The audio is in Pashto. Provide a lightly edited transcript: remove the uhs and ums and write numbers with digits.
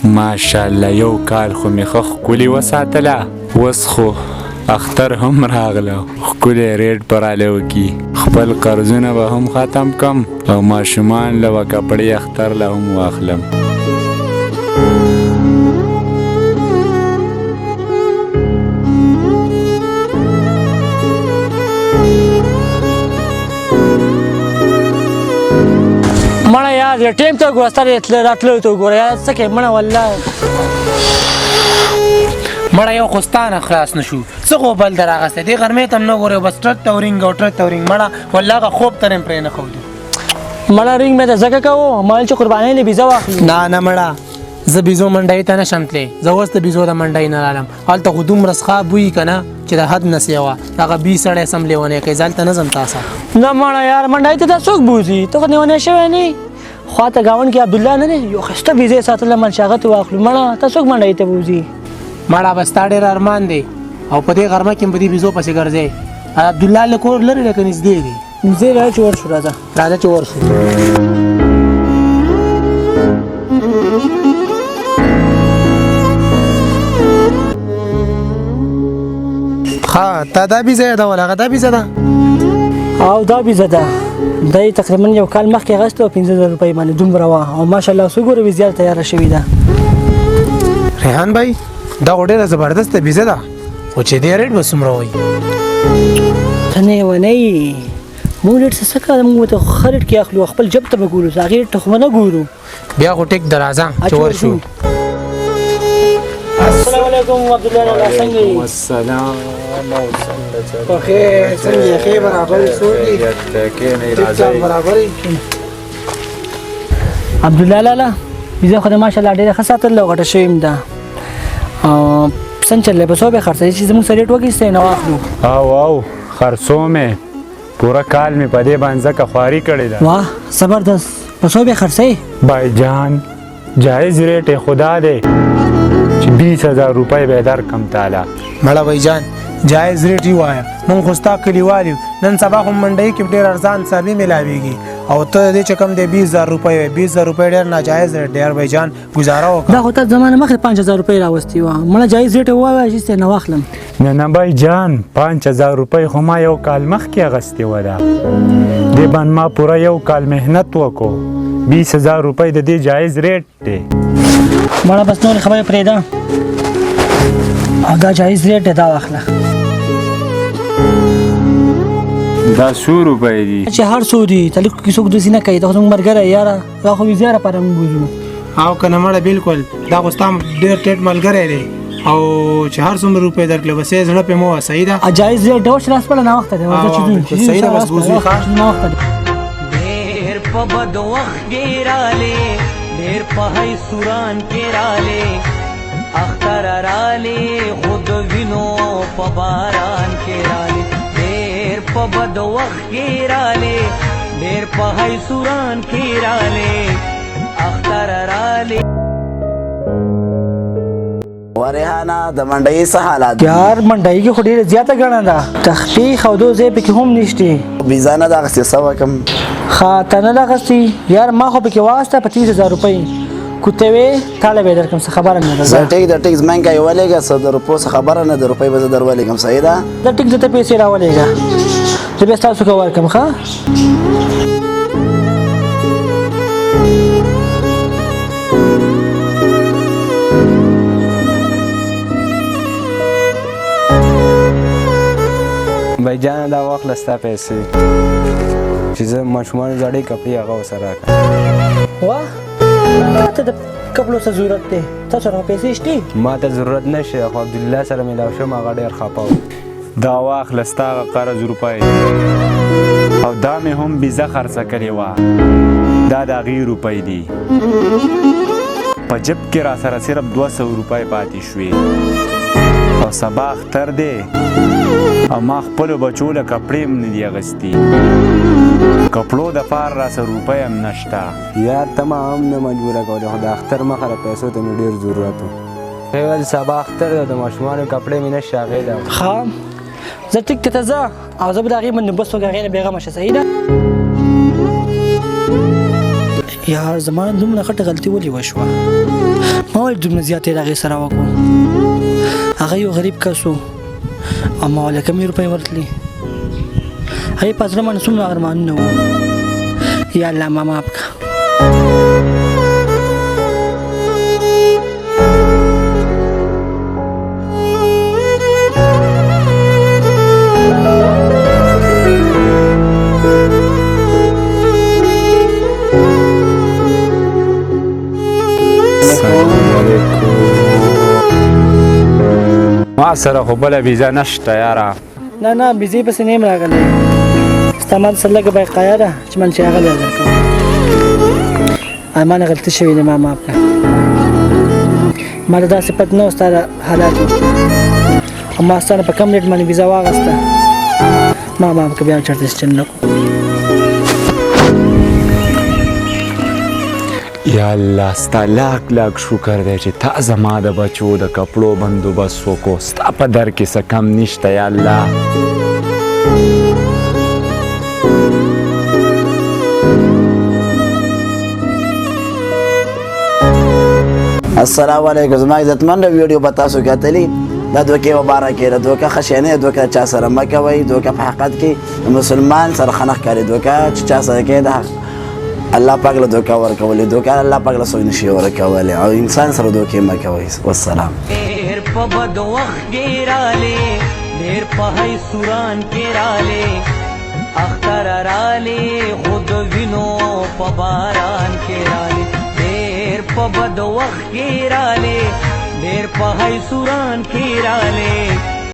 ماشاءالله یو کال خو مې ښه ښکلې وساتله، اوس خو اختر هم راغله، ښکلی ریډ په رالیو کې خپل قرضونه به هم ختم کم او ماشومان له به کپړې اختر له هم واخلم. مړه یار ټیم ته ګوره ستا راتلو ته وګوره یار څه کوې مړه والله مړه یو خو ستا نه خلاص نه شو څه خو بل در اخیستی دې غرمې ته هم نه ګورې بس ټرک ته ورینګ او ټرک ته ورینګ مړه والله هغه خوب ته هم پرې نه ښودو مړه رینګ مې ته ځکه کوو مال چې قربانۍ له بیزه واخلي نه مړه زه بیزو منډۍ ته نشم تللی زه اوس د بیزو د منډۍ نه رالم هلته خو دومره څښاب بوي که نه چې د حد نه سیوا هغه بي سړی سم لیونی کوي زه هلته نه ځم تا سره نه مړه یار منډۍ ته دا څوک بوځي ته خو لیونی شوی نه خوا ته ګاونډ کې عبدالله نه دی یو ښایسته بیزه یې ساتله منشاغت یې واخلو مړه ته څوک منډۍ ته بوځي مړه بس ستا ډېر ارمان دی او په دې غرمه کې هم په دې بیزو پسې ګرځې عبدالله له کور لرې دی که نږدې دی نږدې راځه چې ور شو راځه چې ور شو ها تا دا بیزه یادوله هغه دا بیزه ده او دا بیزه ده دا یې تقریبا یو کال مخکې اخیستې وه 50,000 روپۍ باندې دومره وه او ماشاءالله اوس وګورئ زیاته تیاره شوې ده ریحان بھائی دا خو ډېره زبردسته بیزه ده خو چې دې ریټ به څومره وایي ته نه یې ونی مونږ ریټ څه کوه مونږ ته ښه ریټ کې اخلو خپل جب ته به ګورو هغې ریټ ته خو به نه ګورو بیا خو ټیک ده راځه چې ور شو السلام علیکم عبدالله لالا څنګه یې السلام په خیر څنګه یې ښې برابر یې څوک دي ټیک برابر یې عبدالله لالا بیزه خو د ماشاءالله ډېره ښه ساتله او غټه شوې م ده څنګه چللی په څو به خرڅوي چې زموږ سره ریټ وکړېستی نه واخلو او خرڅو مې پوره کال مې په دې باندې ځکه خواري کړې ده واه زبردست په څو به خرڅوي بای جان جایز ریټ یې خدا دی چې 20,000 روپۍ به یې درکړم تاله مړه بھائی جان جایز ریټ یې ووایه مونږ خو ستا کلیوال یو نن سبا خو منډۍ کې ډېر ارزان څاروي میلاویږي او ته دې چې کم دی 20,000 روپۍ وایي 20,000 روپۍ ډېر ناجایز ریټ دی یار بھائی جان ګزاره وکړه دا خو تا زمانه مخکې 5,000 روپۍ راوستې وه مړه جایز ریټ یې ووایه چې نه واخلم نه بای جان 5,000 روپۍ خو ما یو کال مخکې اخیستې وه ده دې باندې ما پوره یو کال محنت وکړو 20,000 روپۍ د دې جایز ریټ دی مړه بس نورې خبرې پرېږده او دا جایز ریټ دی دا واخله دا څو روپۍ دي چې هر څو دي تعلیق کې څوک دوزي نه کوي دا خو زموږ ملګری یاره دا خو ویزه لپاره موږ بوځو او که نه مړه بلکل دا خو ستا ډېر ټیټ ملګری دی او چې هر څومره روپۍ درکړې بس یې زړه پې مه وه صحیح ده جایز ریټ دی اوس راس پله ناوخته دی صحیح ده بس بوځو ښه ناوخته دی ډېر په بد وخت کې رالی ډېر په هی سوران کې رالی اخترہ رالی خود وینو په باران کې رالی ډېر په بد وخت کې رالی ډېر په هی سوران کې رالی اخترہ رالی ریحانه د منډۍ څه حالات یار منډۍ کې خو ډېره زیاته ګڼه ده تخفیق او دو ځای پکې هم نشته ویزا نه ده اخیستې څه وکړم ښه ته نه ده اخیستې یار ما خو پکې واخیسته په 30,000 روپۍ کوته وې تاله به یې درکړم څه خبره نه ده زه ټیک د ټیک زما یې ولېږه څه د روپو څه خبره نه د روپۍ به زه در ولېږم صحیح ده د ټیک درته پیسې راولېږه زه بیا ستاسو که ورکړم ښه بای جان دا واخله ستا پیسې چې زه ماشومانو زړې کپړې هغه ورسره راکړم واه ته د کپړو څه ضرورت دی تاسو سره پیسې شته ما ته ضرورت نشته خو عبدالله سره مې لاو شم هغه ډېر خفه و دا واخله ستا هغه قرض روپۍ او دا مې هم بیزه خرڅه کړې وه دا د هغې روپۍ دي په جب کې را سره صرف 200 روپۍ پاتې شوې او سبا اختر دی او ما خپلو بچو له کپړې هم نه دي اخیستي کپړو دپاره را سره روپۍ هم نشته یار ته ما هم نه مجبوره کولی خو د اختر مخه د پیسو ته مې ډېر ضرورت و ویل سبا اختر دی د ماشومانو کپړې مې نشته هغې ده ښه زه ټیک ته ځه او زه به د هغې بندوبست وکړم هغې نه بېغمه شه صحیح ده یار زما دومره غټه غلطي ولې وشوه ما ولې دومره زیاتې د هغې سره وکړو هغه یو غریب کس و او ما ولې کمې روپۍ ورتلې هغې په زړه باندې څومره ارمانونه وو یا الله ما معاف کړه ما سره خو بله ویزه نشته یاره نه نه بیزې پسې نه یم راغلی ستا ما دسره لږه بقایا ده چې من چې هغه لې درکوم ما نه غلطي شوې ده ما معاف کړه ما ته دا صفت نه و ستا د حالاتو او ما ستا نه په کم ریټ باندې ویزه واخېسته ما معاف کړه بیا چېرته سټینډ نه کړو یا الله ستا لاک لاک شکر دی چې تا زما د بچو د کپړو بندوبست وکړو ستا په در کې څه کم نشته یا الله السلام علیکم زما عزتمن ویډیو به تاسو کتلي دا دوکې مبارکې ده دوکه ښه شی نه دی دوکه چا سره مه کوئ دوکه په حقیقت کې مسلمان سره ښه نه ښکاري دوکه چې چا سره کوي د الله پاک له دوکه ورکولې دوکه الله پاک له څوک نشي ورکولی او انسان سره دوکې مه کوئ والسلام ډېر په بد وخت کې رالې ډېر په هی سوران کې رالې اخترہ رالې خود وینو په باران کې رالې ډېر په بد وخت کې رالې ډېر په هی سوران کې رالې